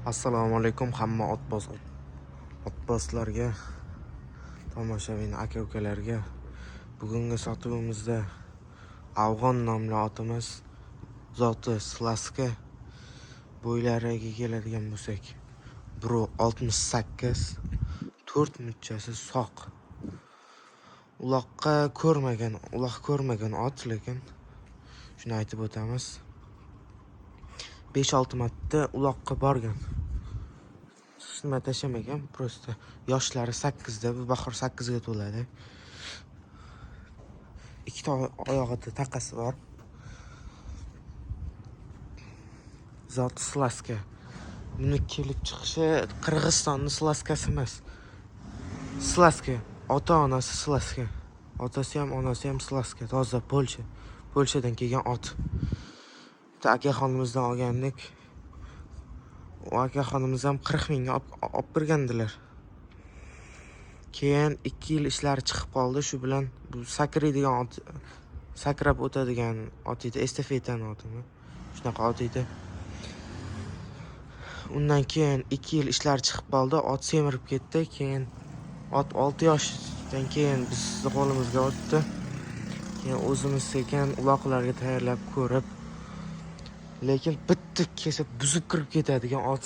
Assalomu alaykum hamma otbozlarga, tomoshabin aka-ukalarga. Bugungi sotuvimizda Afg'on nomli otimiz zoti Slaska bo'ylariga keladigan bo'lsak, 1.68, 4 muchasi soq. Uloq ko'rmagan ot, lekin shuni aytib o'tamiz. 5-6 marta uloqqa borgan. Nima tashamagan, prosta yoshlari 8da, bu bahor 8ga to'ladi. Ikkita oyog'ida taqasi bor. Zoti Slaska. Buni kelib chiqishi Qirg'izistonning Slaskasi emas. Slaska, ota-onasi Slaska. Otasi ham, onasi ham Slaska. Toza Polshadan kelgan ot. Akaxonimizdan olgandik. O akaxonimiz ham 40 mingga olib bergandilar. Keyin 2 yil ishlari chiqib qoldi. Shu bilan bu sakraydigan ot, sakrab o'tadigan ot edi, estafetani otimi. Shunaqa ot edi. Undan keyin 2 yil ishlari chiqib qoldi, ot semirib ketdi. Keyin ot 6 yoshdan keyin bizni qo'limizga o'tdi. Keyin o'zimiz sekin uloqlarga tayyorlab ko'rib, lekin bitta kelsa buzib kirib ketadigan ot.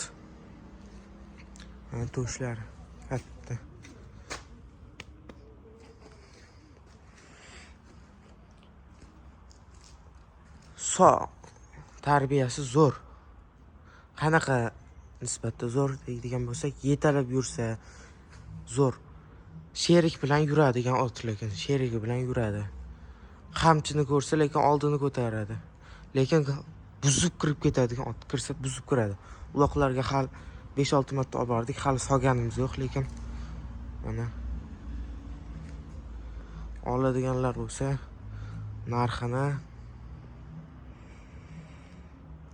To'shlari katta. Tarbiyasi zo'r. Qanaqa nisbatda zo'r deydigan bo'lsak, yetalab yursa zo'r. Sherik bilan yuradigan ot, lekin sherigi bilan yuradi. Qamchini ko'rsa, lekin oldini ko'taradi. Lekin buzib kirib ketadigan ot, kirsa buzib kiradi. Uloqlarga hali 5-6 marta olib bordik, hali solganimiz yo'q, lekin mana oladiganlar bo'lsa, narxini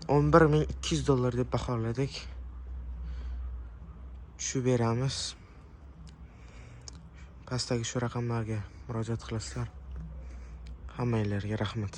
$11,200 deb baholadik. Tushib beramiz. Pastdagi shu raqamlarga murojaat qilasizlar. Hammanglarga rahmat.